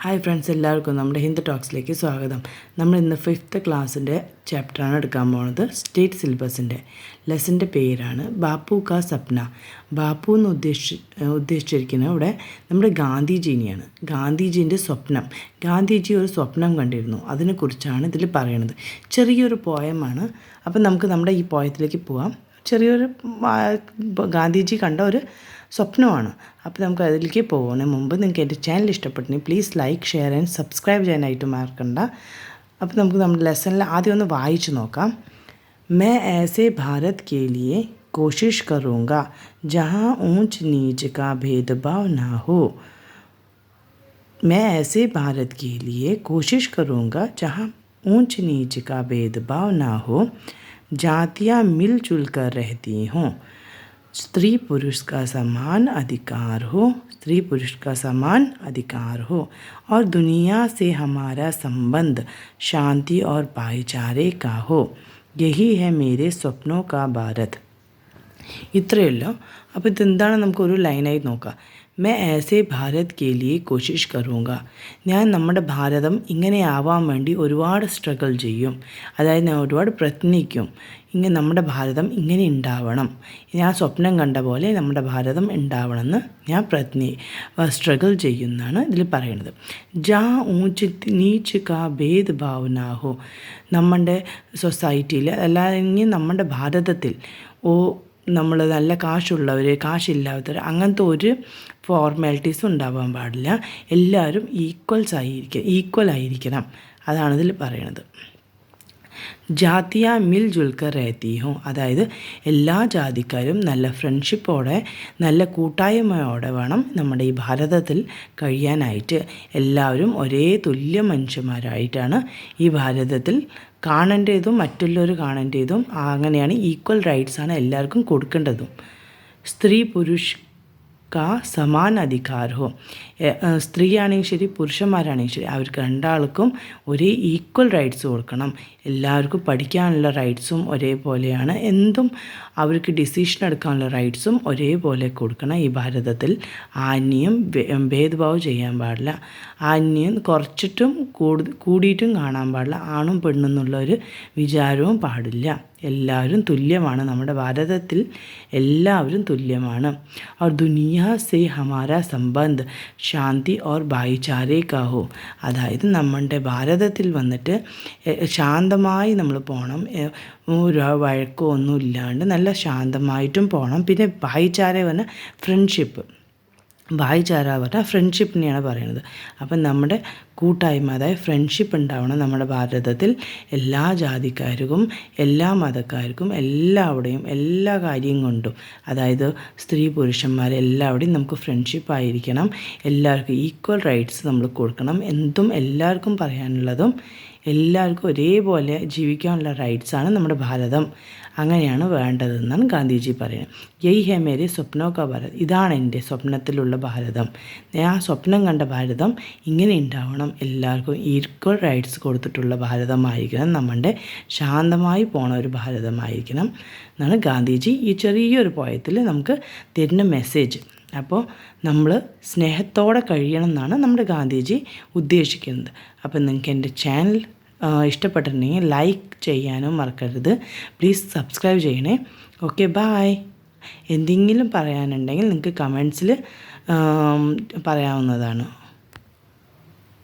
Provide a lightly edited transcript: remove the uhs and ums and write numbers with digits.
Hi friends, എല്ലാവർക്കും നമ്മുടെ ഹിന്ദു ടോക്സിലേക്ക് സ്വാഗതം. നമ്മൾ ഇന്ന് 5th ക്ലാസ്സിൻ്റെ ചാപ്റ്ററാണ് എടുക്കാൻ പോകുന്നത്. സ്റ്റേറ്റ് സിലബസിൻ്റെ ലെസൻ്റെ പേരാണ് ബാപ്പു കാ സപ്ന. ബാപ്പു എന്ന് ഉദ്ദേശിച്ചിരിക്കുന്നത് ഇവിടെ നമ്മുടെ ഗാന്ധിജീനെയാണ്. ഗാന്ധിജീൻ്റെ സ്വപ്നം. ഗാന്ധിജി ഒരു സ്വപ്നം കണ്ടിരുന്നു, അതിനെക്കുറിച്ചാണ് ഇതിൽ പറയുന്നത്. ചെറിയൊരു പോയമാണ്. അപ്പം നമുക്ക് നമ്മുടെ ഈ പോയത്തിലേക്ക് പോവാം. ചെറിയൊരു ഗാന്ധിജി കണ്ട ഒരു സ്വപ്നമാണ്. അപ്പോൾ നമുക്ക് അതിലേക്ക് പോകുന്നതിന് മുമ്പ് നിങ്ങൾക്ക് എൻ്റെ ചാനൽ ഇഷ്ടപ്പെട്ടെങ്കിൽ please like, share and subscribe ചെയ്യാനായിട്ട് മറക്കണ്ട. അപ്പോൾ നമുക്ക് നമ്മുടെ ലെസണിൽ ആദ്യം ഒന്ന് വായിച്ചു നോക്കാം. मैं ऐसे भारत के लिए कोशिश करूँगा जहाँ ऊंच नीच का भेदभाव ना हो. मैं ऐसे भारत के लिए कोशिश करूँगा जहाँ ऊंच नीच का भेदभाव ना हो, जातियाँ मिलजुल कर रहती हों, स्त्री पुरुष का समान अधिकार हो, स्त्री पुरुष का समान अधिकार हो, और दुनिया से हमारा संबंध शांति और भाईचारे का हो. यही है मेरे സ്വപ്നോ കാ ഭാരത്. ഇത്രയല്ലോ. അപ്പോൾ ഇതെന്താണ് നമുക്കൊരു ലൈനായി നോക്കാം. मैं ऐसे भारत के लिए कोशिश करूँगा. ഞാൻ നമ്മുടെ ഭാരതം ഇങ്ങനെ ആവാൻ വേണ്ടി ഒരുപാട് സ്ട്രഗിൾ ചെയ്യും. അതായത് ഞാൻ ഒരുപാട് പ്രയത്നിക്കും. നമ്മുടെ ഭാരതം ഇങ്ങനെ ഉണ്ടാവണം, ഞാൻ സ്വപ്നം കണ്ട പോലെ നമ്മുടെ ഭാരതം ഉണ്ടാവണമെന്ന് ഞാൻ സ്ട്രഗിൾ ചെയ്യുമെന്നാണ് ഇതിൽ പറയുന്നത്. ജാ ഊച്ച് നീച്ച് കാ ഭേദ് ഭാവനാഹോ. നമ്മുടെ സൊസൈറ്റിയിൽ അല്ലെങ്കിൽ നമ്മുടെ ഭാരതത്തിൽ നമ്മൾ നല്ല കാശുള്ളവർ, കാശില്ലാത്തവർ, അങ്ങനത്തെ ഒരു ഫോർമാലിറ്റീസും ഉണ്ടാവാൻ പാടില്ല. എല്ലാവരും ഈക്വൽ ആയിരിക്കണം. അതാണിതിൽ പറയണത്. ജാതിയ മിൽ ജുൽക്കർ രഹത്തി ഹോ. അതായത് എല്ലാ ജാതിക്കാരും നല്ല ഫ്രണ്ട്ഷിപ്പോടെ, നല്ല കൂട്ടായ്മയോടെ വേണം നമ്മുടെ ഈ ഭാരതത്തിൽ കഴിയാനായിട്ട്. എല്ലാവരും ഒരേ തുല്യ മനുഷ്യന്മാരായിട്ടാണ് ഈ ഭാരതത്തിൽ കാണേണ്ടതും മറ്റുള്ളവർ കാണേണ്ടതും. അങ്ങനെയാണ് ഈക്വൽ റൈറ്റ്സാണ് എല്ലാവർക്കും കൊടുക്കേണ്ടതും. സ്ത്രീ പുരുഷ കാ സമാൻ അധികാർ ഹോ. സ്ത്രീ ആണെങ്കിൽ ശരി, പുരുഷന്മാരാണെങ്കിൽ ശരി, അവർക്ക് രണ്ടാൾക്കും ഒരേ ഈക്വൽ റൈറ്റ്സ് കൊടുക്കണം. എല്ലാവർക്കും പഠിക്കാനുള്ള റൈറ്റ്സും ഒരേപോലെയാണ്. എന്തും അവർക്ക് ഡിസിഷൻ എടുക്കാനുള്ള റൈറ്റ്സും ഒരേപോലെ കൊടുക്കണം. ഈ ഭാരതത്തിൽ ആന്യം ഭേദഭാവം ചെയ്യാൻ പാടില്ല. ആന്യം കുറച്ചിട്ടും കൂടിയിട്ടും കാണാൻ പാടില്ല. ആണും പെണ്ണെന്നുള്ളൊരു വിചാരവും പാടില്ല. എല്ലാവരും തുല്യമാണ്. നമ്മുടെ ഭാരതത്തിൽ എല്ലാവരും തുല്യമാണ്. और दुनिया से हमारा संबंध ശാന്തി ഓർ ഭായിചാരേ കാഹോ. അതായത് നമ്മുടെ ഭാരതത്തിൽ വന്നിട്ട് ശാന്തമായി നമ്മൾ പോകണം. ഒരു വഴക്കോ ഒന്നും ഇല്ലാണ്ട് നല്ല ശാന്തമായിട്ടും പോകണം. പിന്നെ ഭായിചാര പറഞ്ഞാൽ ഫ്രണ്ട്ഷിപ്പ്. ഭായിചാര പറഞ്ഞാൽ ഫ്രണ്ട്ഷിപ്പിനെയാണ് പറയുന്നത്. അപ്പം നമ്മുടെ കൂട്ടായ്മ, അതായത് ഫ്രണ്ട്ഷിപ്പ് ഉണ്ടാവണം നമ്മുടെ ഭാരതത്തിൽ. എല്ലാ ജാതിക്കാർക്കും, എല്ലാ മതക്കാർക്കും, എല്ലാവിടെയും എല്ലാ കാര്യം കൊണ്ടും, അതായത് സ്ത്രീ പുരുഷന്മാർ എല്ലാവിടെയും നമുക്ക് ഫ്രണ്ട്ഷിപ്പ് ആയിരിക്കണം. എല്ലാവർക്കും ഈക്വൽ റൈറ്റ്സ് നമ്മൾ കൊടുക്കണം. എന്തും എല്ലാവർക്കും പറയാനുള്ളതും എല്ലാവർക്കും ഒരേപോലെ ജീവിക്കാനുള്ള റൈറ്റ്സാണ് നമ്മുടെ ഭാരതം. അങ്ങനെയാണ് വേണ്ടതെന്നാണ് ഗാന്ധിജി പറയുന്നത്. യഹി ഹെ മേരെ സ്വപ്നോ കാ ഭാരത്. ഇതാണ് എൻ്റെ സ്വപ്നത്തിലുള്ള ഭാരതം. ഞാൻ സ്വപ്നം കണ്ട ഭാരതം ഇങ്ങനെ ഉണ്ടാവണം. എല്ലാവർക്കും ഈക്വൽ റൈറ്റ്സ് കൊടുത്തിട്ടുള്ള ഭാരതമായിരിക്കണം. നമ്മുടെ ശാന്തമായി പോണ ഒരു ഭാരതമായിരിക്കണം എന്നാണ് ഗാന്ധിജി ഈ ചെറിയൊരു പോയത്തിൽ നമുക്ക് തരുന്ന മെസ്സേജ്. അപ്പോൾ നമ്മൾ സ്നേഹത്തോടെ കഴിയണം എന്നാണ് നമ്മുടെ ഗാന്ധിജി ഉദ്ദേശിക്കുന്നത്. അപ്പോൾ നിങ്ങൾക്ക് എൻ്റെ ചാനൽ ഇഷ്ടപ്പെട്ടിട്ടുണ്ടെങ്കിൽ ലൈക്ക് ചെയ്യാനും മറക്കരുത്. പ്ലീസ് സബ്സ്ക്രൈബ് ചെയ്യണേ. Okay, bye. എന്തെങ്കിലും പറയാനുണ്ടെങ്കിൽ നിങ്ങൾക്ക് കമൻസിൽ പറയാവുന്നതാണ്.